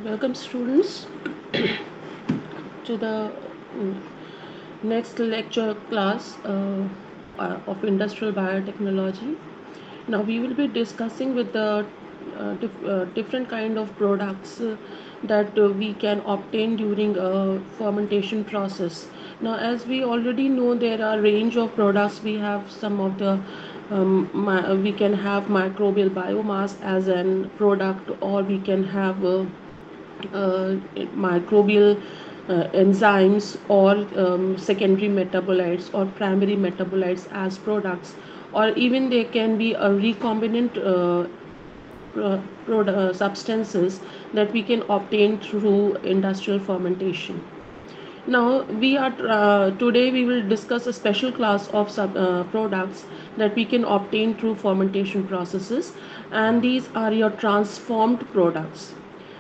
Welcome, students, to the next lecture class of industrial biotechnology. Now we will be discussing with the different kind of products that we can obtain during a fermentation process. Now, as we already know, there are range of products. We have some of the we can have microbial biomass as an product, or we can have microbial enzymes or secondary metabolites or primary metabolites as products, or even there can be a recombinant substances that we can obtain through industrial fermentation. Now we are today we will discuss a special class of products that we can obtain through fermentation processes, and these are your transformed products.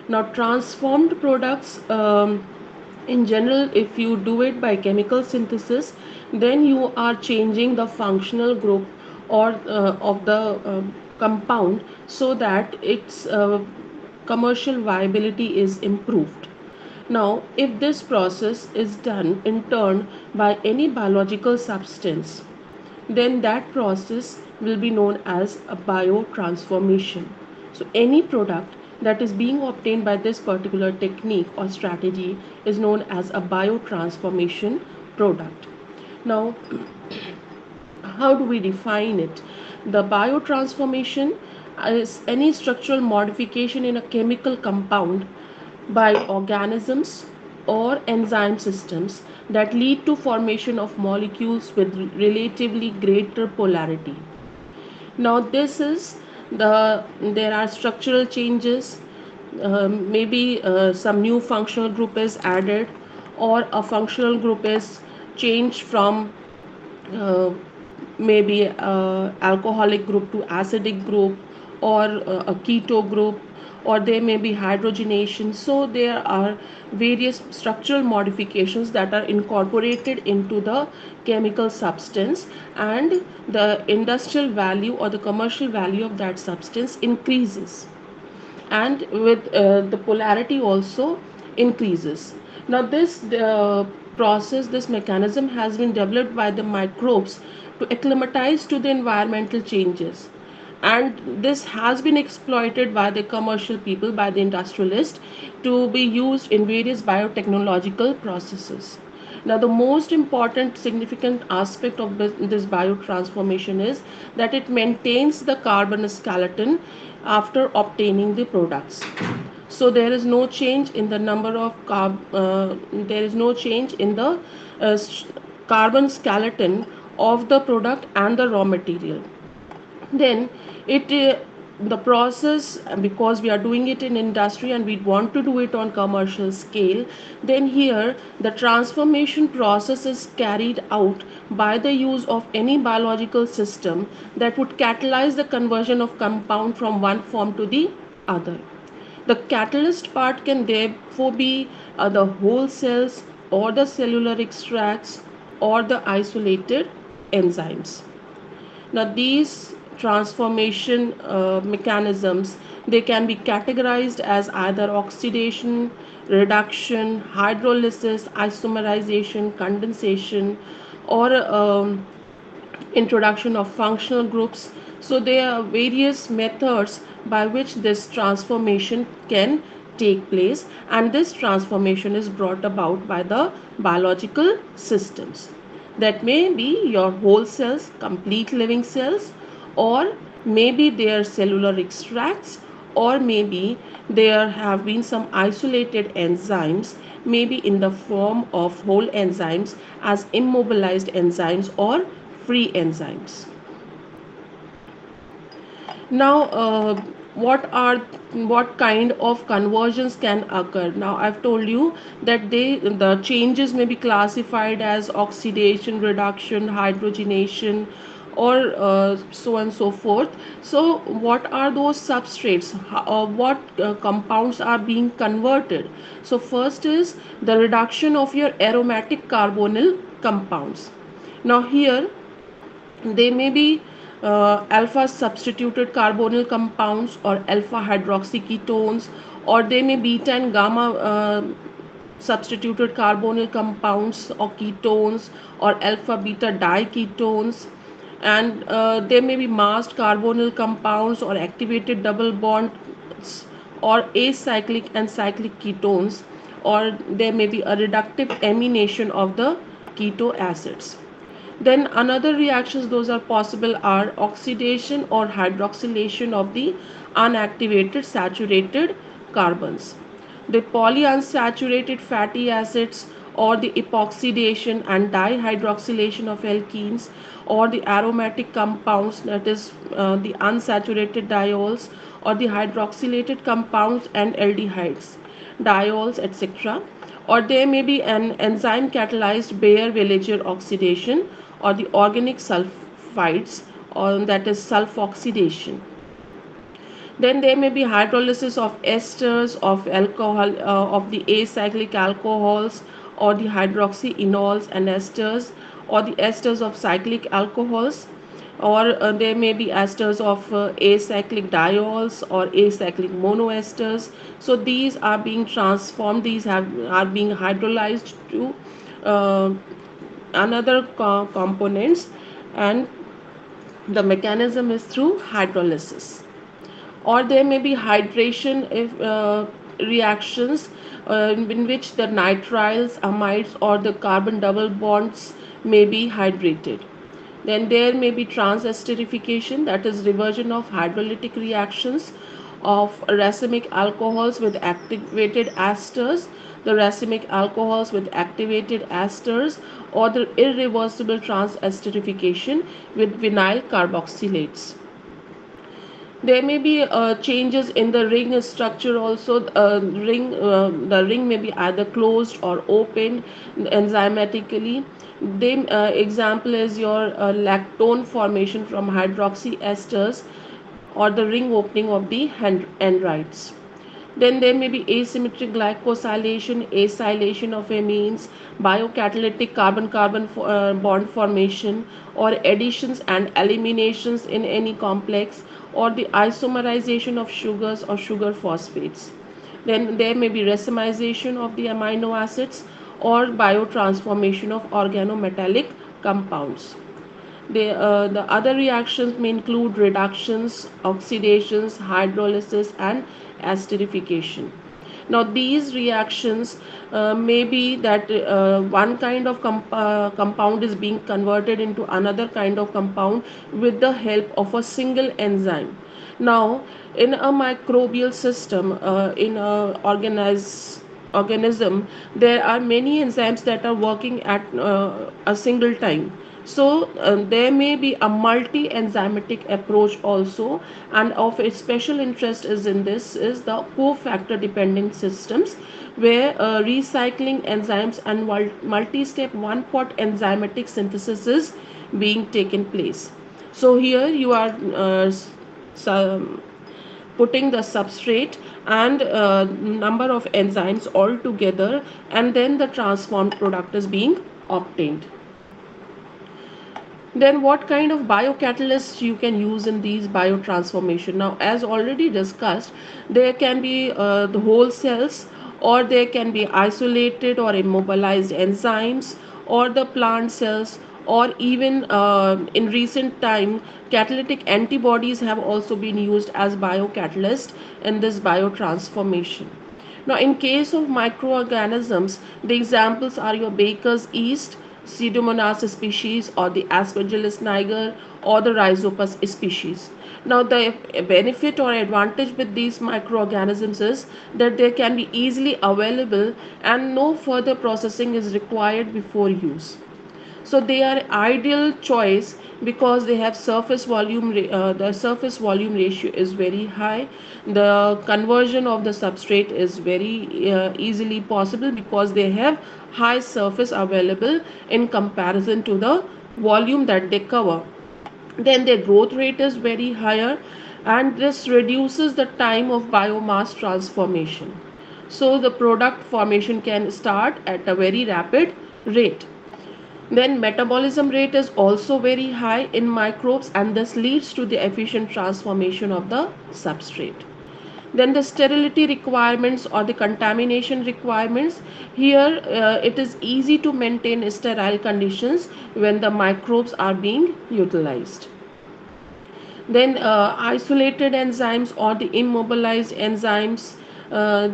Now transformed products, in general, if you do it by chemical synthesis, then you are changing the functional group or of the compound, so that its commercial viability is improved. Now, if this process is done in turn by any biological substance, then that process will be known as a biotransformation. So, any product that is being obtained by this particular technique or strategy is known as a biotransformation product. Now, how do we define it? The biotransformation is any structural modification in a chemical compound by organisms or enzyme systems that lead to formation of molecules with relatively greater polarity. Now this is there are structural changes, maybe some new functional group is added, or a functional group is changed from uh, maybe alcoholic group to acidic group, or a keto group, or there may be hydrogenation. So there are various structural modifications that are incorporated into the chemical substance, and the industrial value or the commercial value of that substance increases, and with the polarity also increases. Now this process, this mechanism has been developed by the microbes to acclimatize to the environmental changes, and this has been exploited by the commercial people, by the industrialists, to be used in various biotechnological processes. Now, the most important significant aspect of this biotransformation is that it maintains the carbon skeleton after obtaining the products. So there is no change in the number of there is no change in the uh, carbon skeleton of the product and the raw material. Then it the process, because we are doing it in industry and we want to do it on commercial scale, then here the transformation process is carried out by the use of any biological system that would catalyze the conversion of compound from one form to the other. The catalyst part can therefore be the whole cells, or the cellular extracts, or the isolated enzymes. Now these transformation mechanisms, they can be categorized as either oxidation, reduction, hydrolysis, isomerization, condensation, or introduction of functional groups. So there are various methods by which this transformation can take place, and this transformation is brought about by the biological systems. That may be your whole cells, complete living cells, or maybe their cellular extracts, or maybe there have been some isolated enzymes, maybe in the form of whole enzymes as immobilized enzymes or free enzymes. Now, what kind of conversions can occur? Now, I've told you that the changes may be classified as oxidation, reduction, hydrogenation, or so on and so forth. So, what are those substrates? What compounds are being converted? So, first is the reduction of your aromatic carbonyl compounds. Now, here they may be alpha substituted carbonyl compounds or alpha hydroxyketones, or they may beta and gamma substituted carbonyl compounds or ketones, or alpha beta diketones. And there may be masked carbonyl compounds or activated double bonds or acyclic and cyclic ketones, or there may be a reductive amination of the keto acids. Then another reactions those are possible are oxidation or hydroxylation of the unactivated saturated carbons. The polyunsaturated fatty acids, or the epoxidation and dihydroxylation of alkenes, or the aromatic compounds, that is the unsaturated diols, or the hydroxylated compounds and aldehydes, diols, etc. Or there may be an enzyme catalyzed Baeyer-Villiger oxidation, or the organic sulfides, or that is sulfoxidation. Then there may be hydrolysis of esters of alcohol, of the acyclic alcohols, or the hydroxyenols and esters, or the esters of cyclic alcohols, or there may be esters of acyclic diols or acyclic monoesters. So these are being transformed, are being hydrolyzed to another components, and the mechanism is through hydrolysis. Or there may be hydration if reactions in which the nitriles, amides, or the carbon double bonds may be hydrated. Then there may be transesterification, that is reversion of hydrolytic reactions of racemic alcohols with activated esters, the racemic alcohols with activated esters, or the irreversible transesterification with vinyl carboxylates. There may be changes in the ring structure also. The ring may be either closed or opened enzymatically. Example is your lactone formation from hydroxy esters, or the ring opening of the dendrites. Then there may be asymmetric glycosylation, acylation of amines, biocatalytic carbon-carbon bond formation, or additions and eliminations in any complex, or the isomerization of sugars or sugar phosphates. Then there may be racemization of the amino acids, or biotransformation of organometallic compounds. The other reactions may include reductions, oxidations, hydrolysis, and esterification. Now these reactions may be that one kind of compound is being converted into another kind of compound with the help of a single enzyme. Now in a microbial system, in a organism, there are many enzymes that are working at a single time. So there may be a multi-enzymatic approach also, and of its special interest is in this is the cofactor dependent systems, where recycling enzymes and multi-step one-pot enzymatic synthesis is being taken place. So here you are putting the substrate and number of enzymes all together, and then the transformed product is being obtained. Then what kind of biocatalysts you can use in these biotransformation? Now as already discussed, there can be the whole cells, or there can be isolated or immobilized enzymes, or the plant cells, or even in recent time catalytic antibodies have also been used as biocatalyst in this biotransformation. Now in case of microorganisms, the examples are your baker's yeast, Pseudomonas species, or the Aspergillus niger, or the Rhizopus species. Now the benefit or advantage with these microorganisms is that they can be easily available and no further processing is required before use. So they are ideal choice because they have the surface volume ratio is very high. The conversion of the substrate is very easily possible because they have high surface available in comparison to the volume that they cover. Then their growth rate is very higher, and this reduces the time of biomass transformation. So the product formation can start at a very rapid rate. Then metabolism rate is also very high in microbes, and this leads to the efficient transformation of the substrate. Then the sterility requirements or the contamination requirements. Here it is easy to maintain sterile conditions when the microbes are being utilized. Then isolated enzymes or the immobilized enzymes,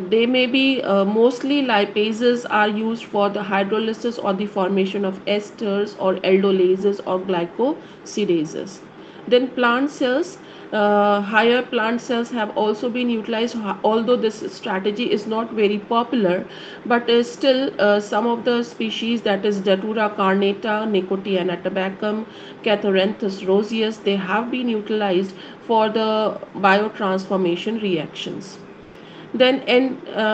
they may be mostly lipases are used for the hydrolysis or the formation of esters or aldolases or glycosidases. Then plant cells, higher plant cells have also been utilized, although this strategy is not very popular, but still some of the species, that is Datura carnata, Nicotiana tabacum, Catharanthus roseus, they have been utilized for the biotransformation reactions. Then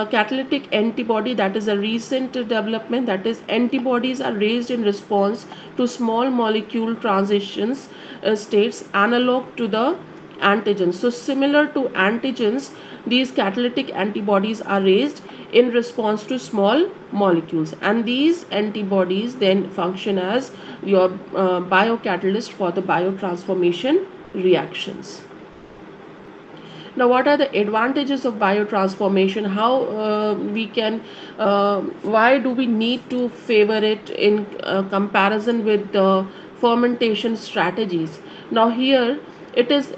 catalytic antibody, that is a recent development, that is antibodies are raised in response to small molecule transitions states analog to the antigens. So similar to antigens, these catalytic antibodies are raised in response to small molecules, and these antibodies then function as your biocatalyst for the biotransformation reactions. Now, what are the advantages of biotransformation? How we can, why do we need to favor it in comparison with the fermentation strategies? Now, here it is,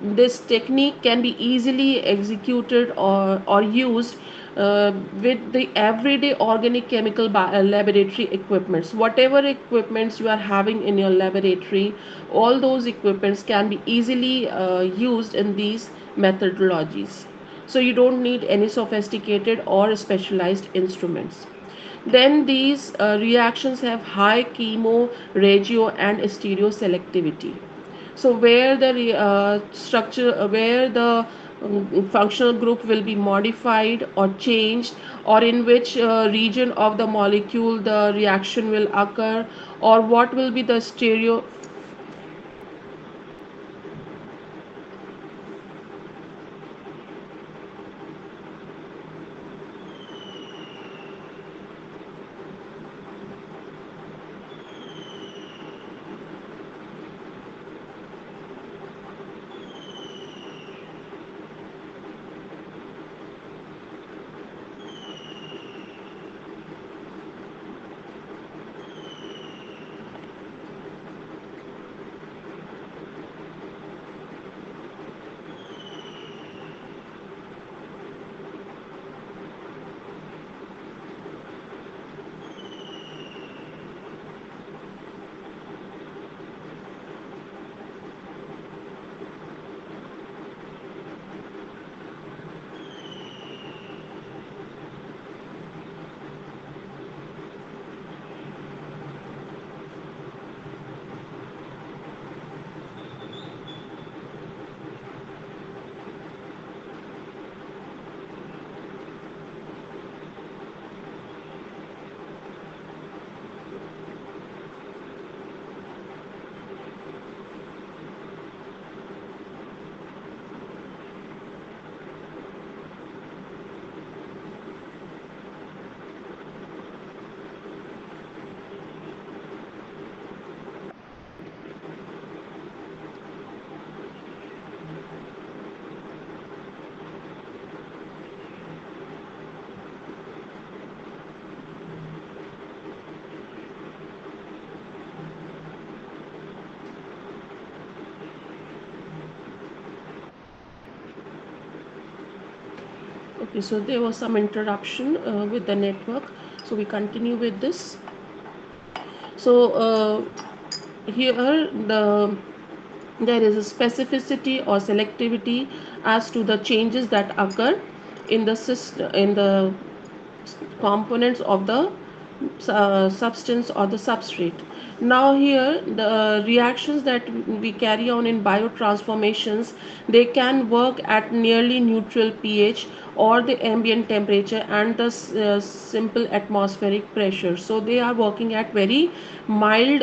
this technique can be easily executed or used with the everyday organic chemical laboratory equipments. Whatever equipments you are having in your laboratory, all those equipments can be easily used in these methodologies. So you don't need any sophisticated or specialized instruments. Then these reactions have high chemo, regio, and stereo selectivity. So where the structure, where the functional group will be modified or changed, or in which region of the molecule the reaction will occur, or what will be the stereo. Okay, so there was some interruption with the network. So we continue with this. So here there is a specificity or selectivity as to the changes that occur in the in the components of the substance or the substrate. Now here the reactions that we carry on in biotransformations, they can work at nearly neutral pH or the ambient temperature and the simple atmospheric pressure. So they are working at very mild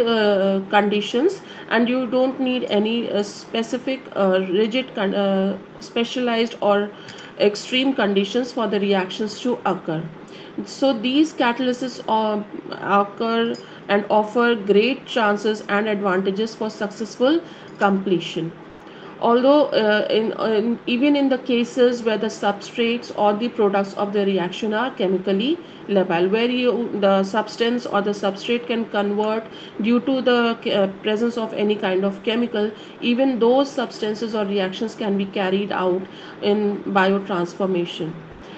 conditions, and you don't need any specific rigid specialized or extreme conditions for the reactions to occur. So these catalysts occur and offer great chances and advantages for successful completion. Although even in the cases where the substrates or the products of the reaction are chemically labile, where the substance or the substrate can convert due to the presence of any kind of chemical, even those substances or reactions can be carried out in biotransformation.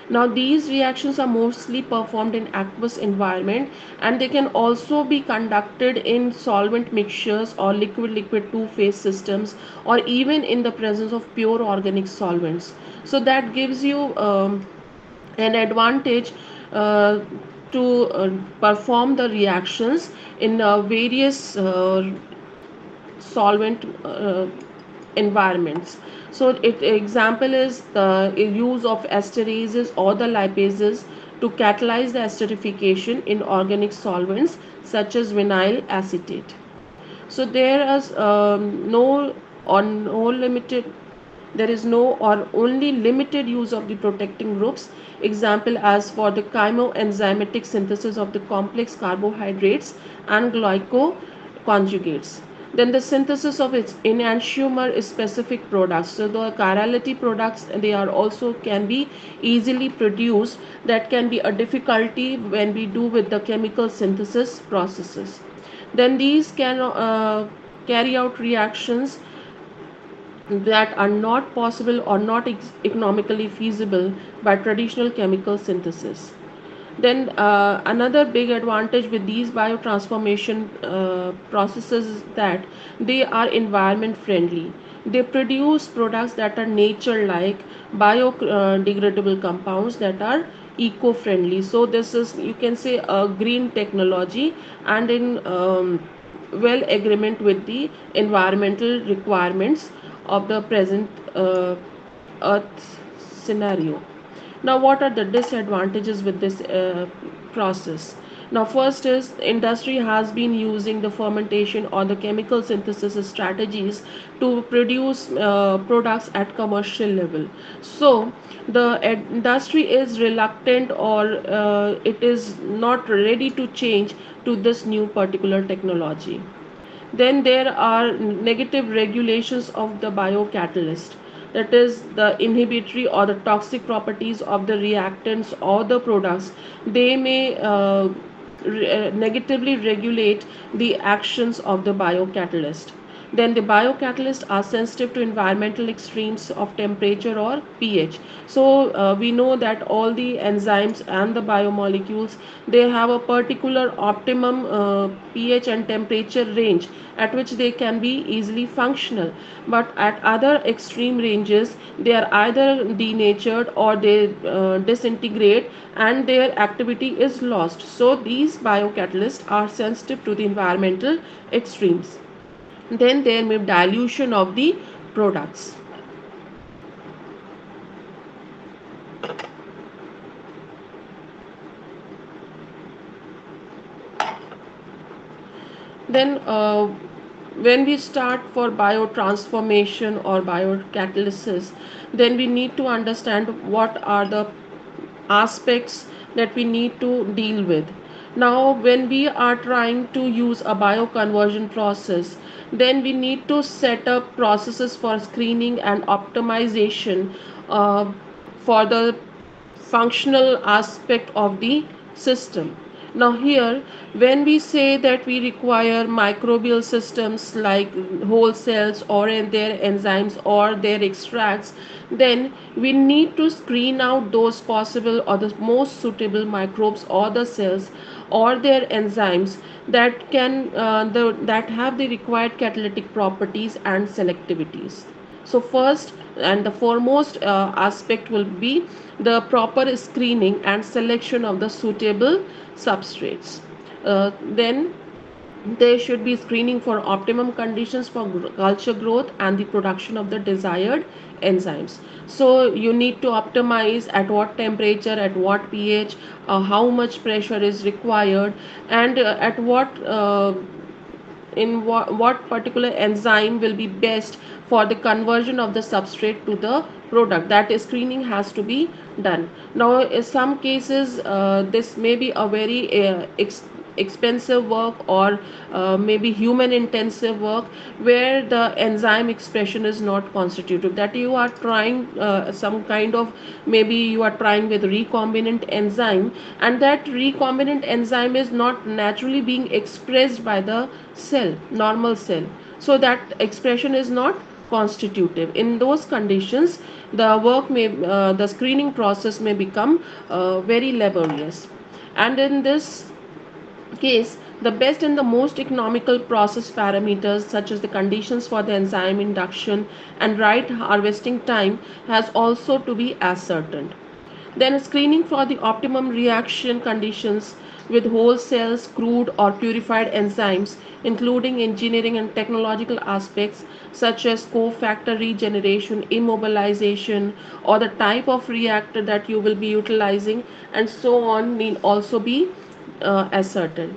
Now these reactions are mostly performed in aqueous environment, and they can also be conducted in solvent mixtures or liquid-liquid two-phase systems, or even in the presence of pure organic solvents. So that gives you an advantage uh, to perform the reactions in various solvent environments. So example is the use of esterases or the lipases to catalyze the esterification in organic solvents such as vinyl acetate. So there is no or only limited use of the protecting groups. Example as for the chemoenzymatic synthesis of the complex carbohydrates and glycoconjugates. Then the synthesis of its enantiomer specific products. So the chirality products, they are also can be easily produced. That can be a difficulty when we do with the chemical synthesis processes. Then these can carry out reactions that are not possible or not economically feasible by traditional chemical synthesis. Then another big advantage with these biotransformation processes is that they are environment friendly. They produce products that are nature like biodegradable compounds that are eco friendly. So this is, you can say, a green technology, and in well agreement with the environmental requirements of the present earth scenario. Now what are the disadvantages with this process? Now first is, industry has been using the fermentation or the chemical synthesis strategies to produce products at commercial level. So the industry is reluctant, or it is not ready to change to this new particular technology. Then there are negative regulations of the biocatalyst, that is the inhibitory or the toxic properties of the reactants or the products. They may negatively regulate the actions of the biocatalyst. Then the biocatalysts are sensitive to environmental extremes of temperature or pH. So we know that all the enzymes and the biomolecules, they have a particular optimum pH and temperature range at which they can be easily functional. But at other extreme ranges, they are either denatured or they disintegrate and their activity is lost. So these biocatalysts are sensitive to the environmental extremes. Then there may be dilution of the products. Then when we start for biotransformation or biocatalysis, then we need to understand what are the aspects that we need to deal with. Now when we are trying to use a bioconversion process, then we need to set up processes for screening and optimization uh, for the functional aspect of the system. Now here, when we say that we require microbial systems like whole cells or in their enzymes or their extracts, then we need to screen out those possible or the most suitable microbes or the cells or their enzymes that can that have the required catalytic properties and selectivities. So first and the foremost aspect will be the proper screening and selection of the suitable substrates. Then there should be screening for optimum conditions for culture growth and the production of the desired enzymes. So you need to optimize at what temperature, at what pH, how much pressure is required, and at what particular enzyme will be best for the conversion of the substrate to the product. That screening has to be done. Now in some cases this may be a very expensive work or maybe human intensive work where the enzyme expression is not constitutive, that you are trying some kind of, maybe you are trying with recombinant enzyme, and that recombinant enzyme is not naturally being expressed by the cell, normal cell, so that expression is not constitutive. In those conditions, the screening process may become very laborious. And in this case, the best and the most economical process parameters, such as the conditions for the enzyme induction and right harvesting time, has also to be ascertained. Then screening for the optimum reaction conditions with whole cells, crude or purified enzymes, including engineering and technological aspects such as cofactor regeneration, immobilization, or the type of reactor that you will be utilizing, and so on, need also be ascertained.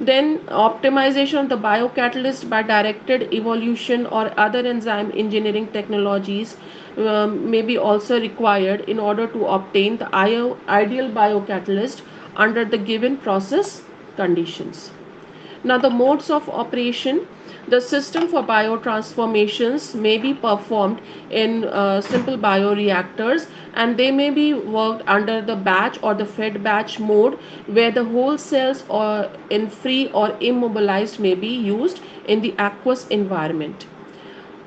Then optimization of the biocatalyst by directed evolution or other enzyme engineering technologies may be also required in order to obtain the ideal biocatalyst under the given process conditions. Now, the modes of operation. The system for biotransformations may be performed in simple bioreactors, and they may be worked under the batch or the fed batch mode, where the whole cells or in free or immobilized may be used in the aqueous environment.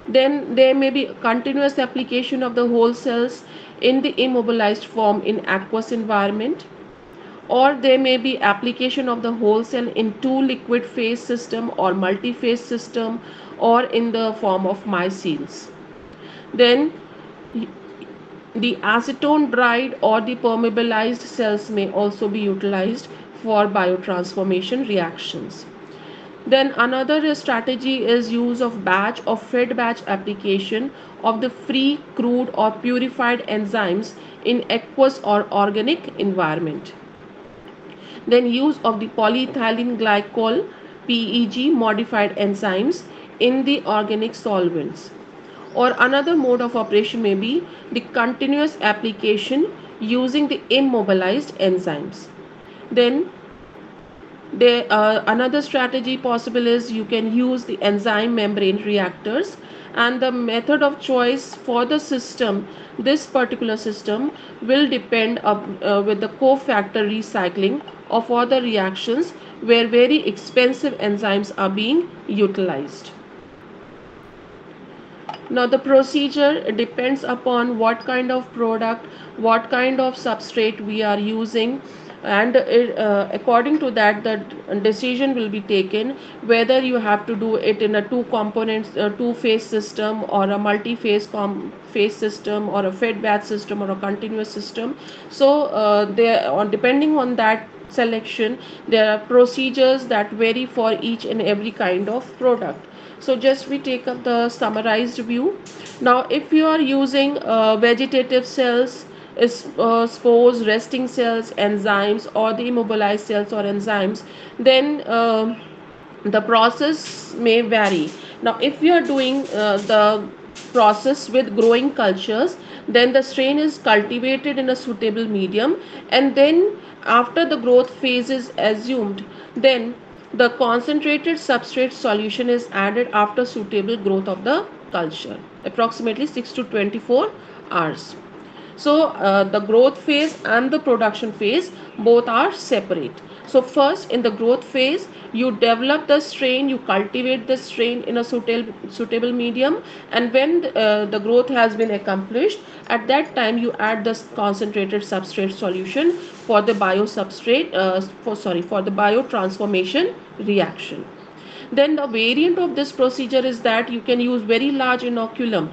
Then there may be continuous application of the whole cells in the immobilized form in aqueous environment, or there may be application of the whole cell in two liquid phase system or multi-phase system, or in the form of micelles. Then the acetone dried or the permeabilized cells may also be utilized for biotransformation reactions. Then another strategy is use of batch or fed batch application of the free, crude or purified enzymes in aqueous or organic environment. Then use of the polyethylene glycol PEG modified enzymes in the organic solvents. Or another mode of operation may be the continuous application using the immobilized enzymes. Then another strategy possible is you can use the enzyme membrane reactors, and the method of choice for the system, this particular system, will depend with the cofactor recycling of other reactions where very expensive enzymes are being utilized. Now, the procedure depends upon what kind of product, what kind of substrate we are using, and according to that, the decision will be taken whether you have to do it in a two components, two phase system, or a multi phase phase system, or a fed batch system, or a continuous system. So, depending on that selection, there are procedures that vary for each and every kind of product. So just we take up the summarized view. Now, if you are using vegetative cells, spores, resting cells, enzymes, or the immobilized cells or enzymes, then the process may vary. Now, if you are doing the process with growing cultures, then the strain is cultivated in a suitable medium, and then after the growth phase is assumed, then the concentrated substrate solution is added after suitable growth of the culture, approximately 6 to 24 hours. So the growth phase and the production phase both are separate. So first, in the growth phase, you develop the strain, you cultivate the strain in a suitable medium, and when the growth has been accomplished, at that time you add the concentrated substrate solution for the for the biotransformation reaction. Then the variant of this procedure is that you can use very large inoculum.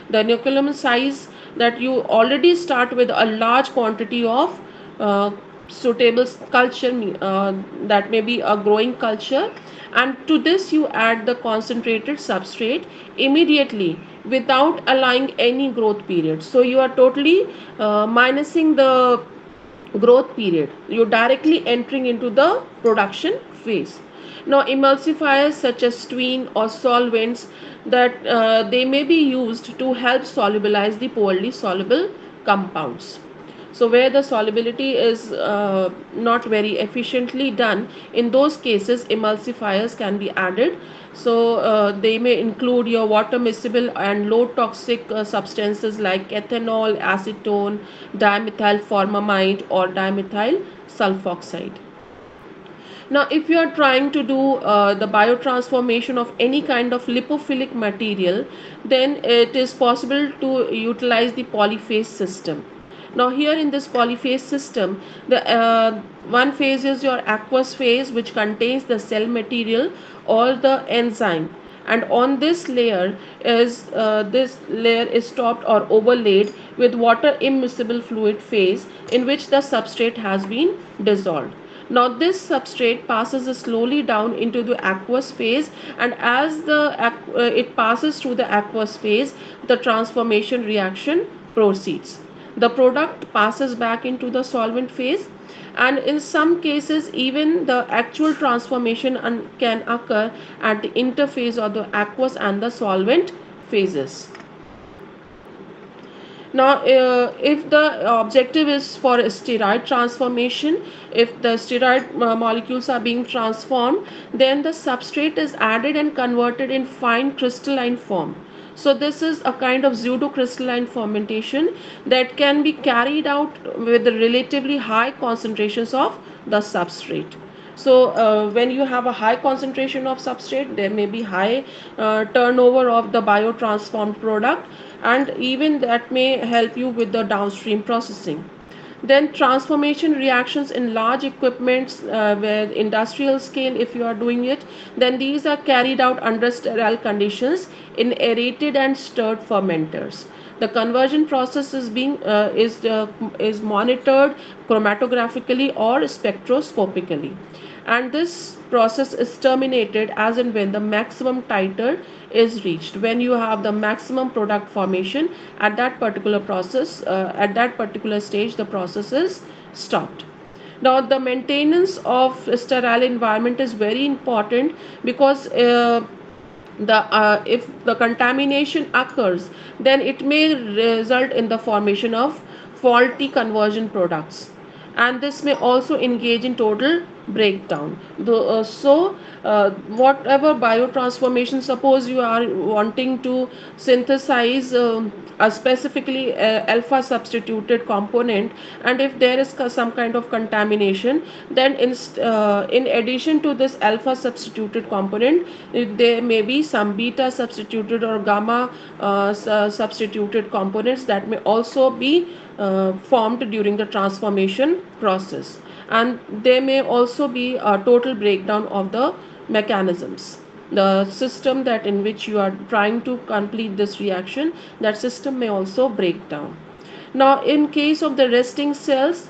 The inoculum size, that you already start with a large quantity of suitable culture, that may be a growing culture, and to this you add the concentrated substrate immediately without allowing any growth period. So you are totally minusing the growth period. You're directly entering into the production phase. Now, emulsifiers such as Tween or solvents, that they may be used to help solubilize the poorly soluble compounds. So where the solubility is not very efficiently done, in those cases emulsifiers can be added. So they may include your water miscible and low toxic substances like ethanol, acetone, dimethyl formamide, or dimethyl sulfoxide. Now, if you are trying to do the biotransformation of any kind of lipophilic material, then it is possible to utilize the polyphase system. Now, here in this polyphase system, the one phase is your aqueous phase, which contains the cell material or the enzyme, and on this layer is topped or overlaid with water immiscible fluid phase, in which the substrate has been dissolved. Now this substrate passes slowly down into the aqueous phase, and as it passes through the aqueous phase, the transformation reaction proceeds. The product passes back into the solvent phase, and in some cases even the actual transformation can occur at the interface of the aqueous and the solvent phases. Now, if the objective is for steroid transformation, if the steroid molecules are being transformed, then the substrate is added and converted in fine crystalline form. So this is a kind of pseudocrystalline fermentation that can be carried out with relatively high concentrations of the substrate. So when you have a high concentration of substrate, there may be high turnover of the biotransformed product, and even that may help you with the downstream processing. Then transformation reactions in large equipments, where industrial scale if you are doing it, then these are carried out under sterile conditions in aerated and stirred fermenters. The conversion process is monitored chromatographically or spectroscopically, and this process is terminated as and when the maximum titer is reached. When you have the maximum product formation at that particular process, at that particular stage, the process is stopped. Now the maintenance of sterile environment is very important, because if the contamination occurs, then it may result in the formation of faulty conversion products, and this may also engage in total breakdown. Whatever biotransformation, suppose you are wanting to synthesize a specifically alpha substituted component, and if there is some kind of contamination, then in addition to this alpha substituted component, there may be some beta substituted or gamma substituted components that may also be formed during the transformation process, and there may also be a total breakdown of the mechanisms. The system that in which you are trying to complete this reaction, that system may also break down. Now in case of the resting cells,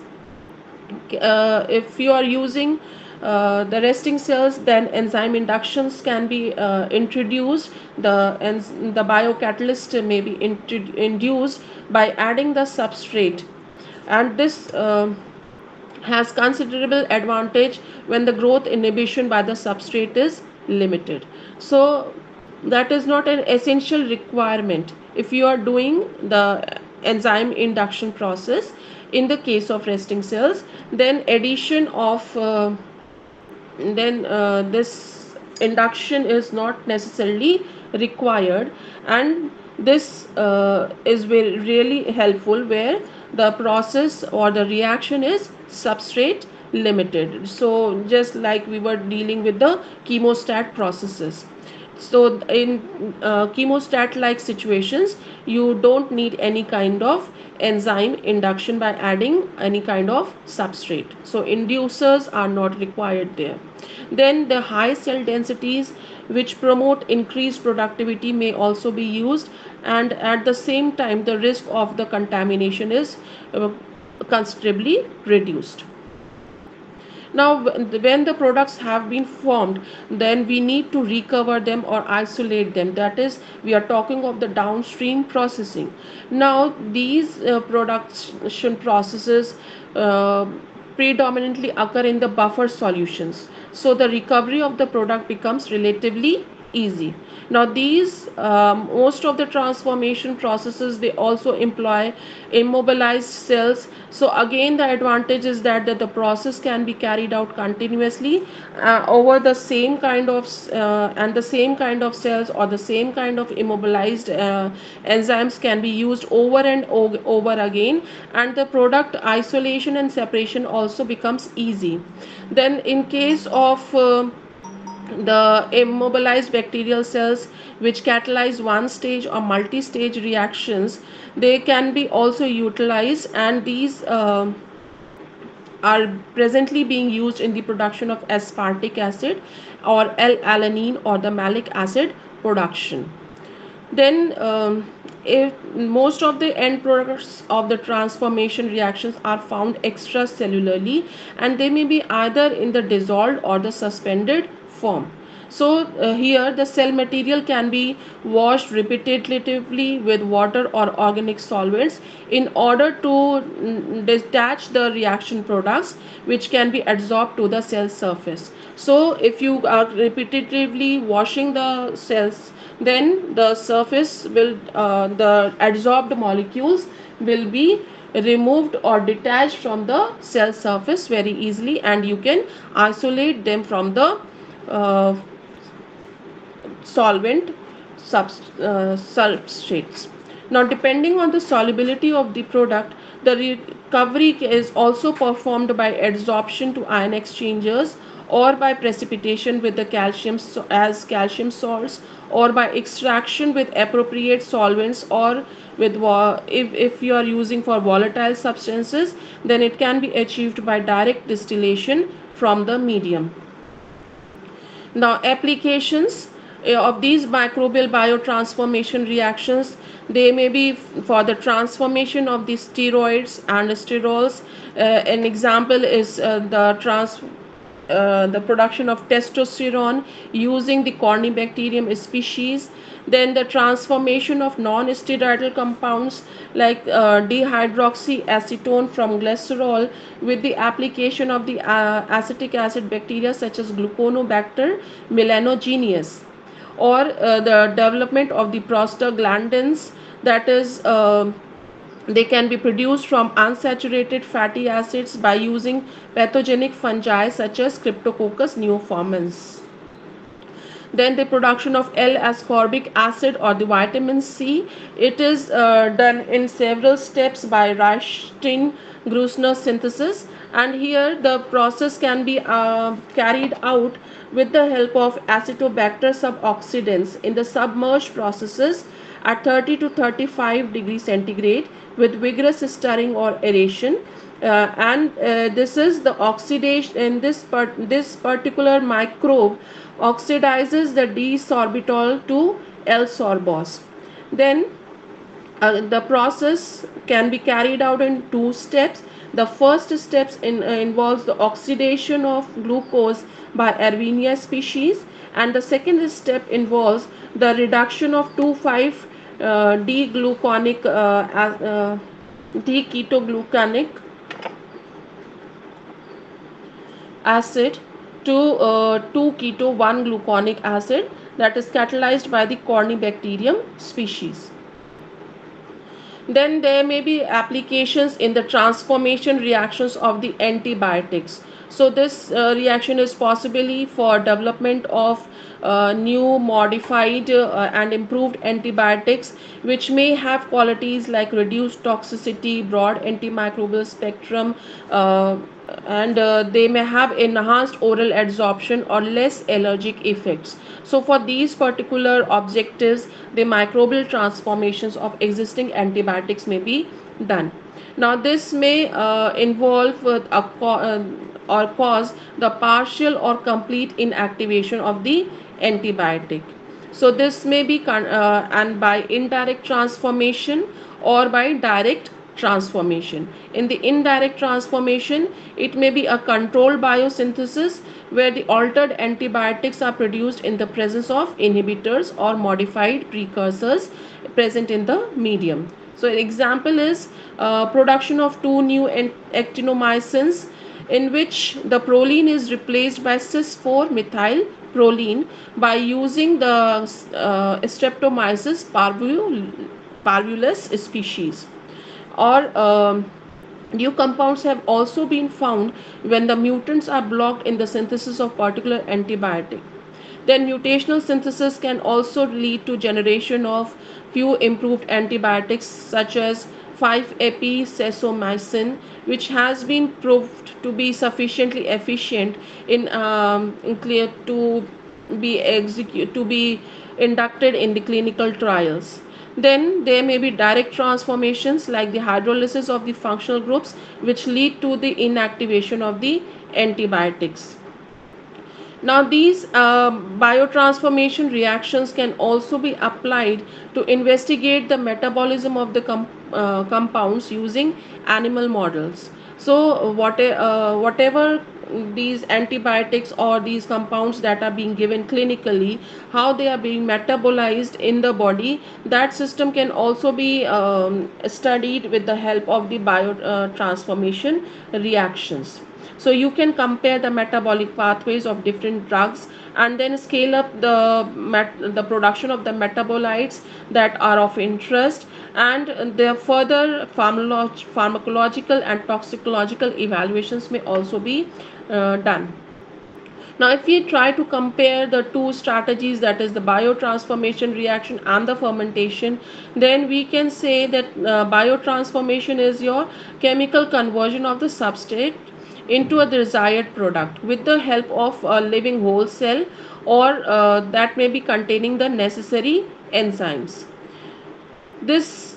if you are using the resting cells, then enzyme inductions can be introduced. The biocatalyst may be induced by adding the substrate, and this has considerable advantage when the growth inhibition by the substrate is limited. So that is not an essential requirement if you are doing the enzyme induction process. In the case of resting cells, then addition of this induction is not necessarily required, and this is really helpful where the process or the reaction is substrate limited. So just like we were dealing with the chemostat processes, so in chemostat like situations, you don't need any kind of enzyme induction by adding any kind of substrate, so inducers are not required there. Then the high cell densities which promote increased productivity may also be used, and at the same time the risk of the contamination is considerably reduced. Now when the products have been formed, then we need to recover them or isolate them, that is we are talking of the downstream processing. Now these production processes predominantly occur in the buffer solutions, so the recovery of the product becomes relatively easy. Now these most of the transformation processes, they also employ immobilized cells. So again, the advantage is that the process can be carried out continuously over the same kind of and the same kind of cells or the same kind of immobilized enzymes can be used over and over again, and the product isolation and separation also becomes easy. Then in case of the immobilized bacterial cells which catalyze one stage or multi-stage reactions, they can be also utilized, and these are presently being used in the production of aspartic acid or L-alanine or the malic acid production. Then if most of the end products of the transformation reactions are found extracellularly, and they may be either in the dissolved or the suspended form. So here the cell material can be washed repetitively with water or organic solvents in order to detach the reaction products which can be adsorbed to the cell surface. So if you are repetitively washing the cells, then the surface will the adsorbed molecules will be removed or detached from the cell surface very easily, and you can isolate them from the uh, solvent substrates. Now, depending on the solubility of the product, the recovery is also performed by adsorption to ion exchangers, or by precipitation with the calcium as calcium salts, or by extraction with appropriate solvents, or with if you are using for volatile substances, then it can be achieved by direct distillation from the medium. Now applications of these microbial biotransformation reactions, they may be for the transformation of the steroids and sterols. An example is the production of testosterone using the Corynebacterium species. Then the transformation of non-steroidal compounds like dehydroxyacetone from glycerol with the application of the acetic acid bacteria such as Gluconobacter melanogeneus, or the development of the prostaglandins, that is they can be produced from unsaturated fatty acids by using pathogenic fungi such as Cryptococcus neoformans. Then the production of L-ascorbic acid or the vitamin C, it is done in several steps by Reichten-Grüssner synthesis, and here the process can be carried out with the help of Acetobacter suboxidans in the submerged processes at 30 to 35 degrees centigrade with vigorous stirring or aeration. And this is the oxidation in this particular microbe oxidizes the D-sorbitol to L-sorbos. Then the process can be carried out in two steps. The first step involves the oxidation of glucose by Erwinia species, and the second step involves the reduction of 2,5 D-gluconic D-ketoglucanic acid to 2-keto 1-gluconic acid, that is catalyzed by the Corynebacterium species. Then there may be applications in the transformation reactions of the antibiotics. So this reaction is possibly for development of new modified and improved antibiotics which may have qualities like reduced toxicity, broad antimicrobial spectrum, and they may have enhanced oral absorption or less allergic effects. So for these particular objectives, the microbial transformations of existing antibiotics may be done. Now this may involve or cause the partial or complete inactivation of the antibiotic. So this may be and by indirect transformation or by direct transformation. In the indirect transformation, it may be a controlled biosynthesis where the altered antibiotics are produced in the presence of inhibitors or modified precursors present in the medium. So an example is production of two new actinomycins in which the proline is replaced by cis 4 methyl proline by using the Streptomyces parvulus species. Or new compounds have also been found when the mutants are blocked in the synthesis of particular antibiotic. Then mutational synthesis can also lead to generation of few improved antibiotics such as 5-epicesomycin, which has been proved to be sufficiently efficient in clear to be inducted in the clinical trials. Then there may be direct transformations like the hydrolysis of the functional groups, which lead to the inactivation of the antibiotics. Now, these biotransformation reactions can also be applied to investigate the metabolism of the compounds using animal models. So, whatever these antibiotics or these compounds that are being given clinically, how they are being metabolized in the body, that system can also be studied with the help of the biotransformation reactions. So you can compare the metabolic pathways of different drugs and then scale up the production of the metabolites that are of interest, and the further pharmacological and toxicological evaluations may also be done. Now, if we try to compare the two strategies, that is the biotransformation reaction and the fermentation, then we can say that biotransformation is your chemical conversion of the substrate into a desired product with the help of a living whole cell, or that may be containing the necessary enzymes. This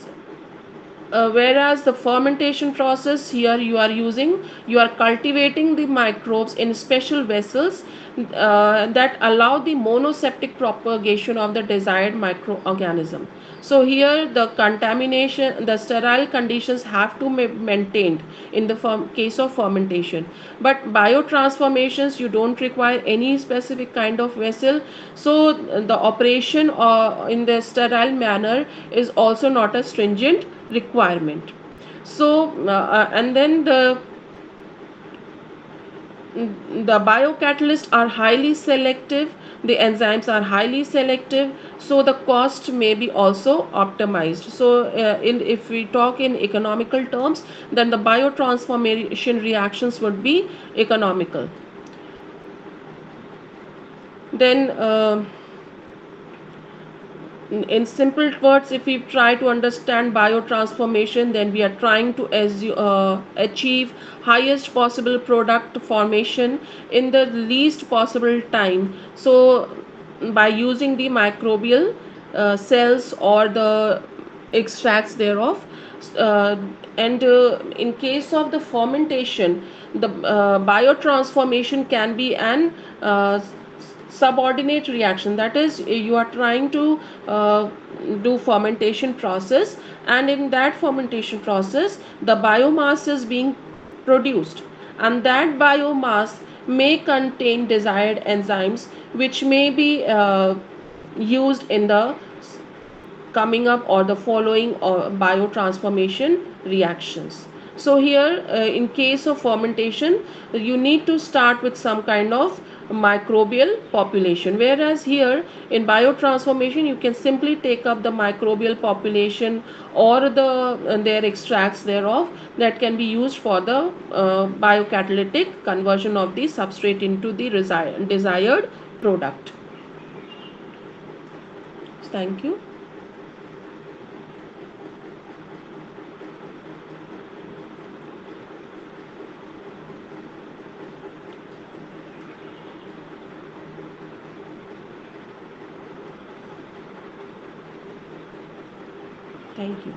whereas the fermentation process, here you are cultivating the microbes in special vessels that allow the monoseptic propagation of the desired microorganism. So here the contamination, the sterile conditions have to be maintained in the case of fermentation. But biotransformations, you don't require any specific kind of vessel, so the operation in the sterile manner is also not a stringent requirement. So and then the biocatalysts are highly selective, the enzymes are highly selective, so the cost may be also optimized. So if we talk in economical terms, then the biotransformation reactions would be economical. Then in simple words, if we try to understand biotransformation, then we are trying to achieve highest possible product formation in the least possible time. So by using the microbial cells or the extracts thereof, uh, and in case of the fermentation, the biotransformation can be an subordinate reaction, that is you are trying to do fermentation process, and in that fermentation process the biomass is being produced, and that biomass may contain desired enzymes which may be used in the coming up or the following biotransformation reactions. So here in case of fermentation, you need to start with some kind of microbial population, whereas here in biotransformation you can simply take up the microbial population or their extracts thereof that can be used for the biocatalytic conversion of the substrate into the desired product. Thank you. Thank you.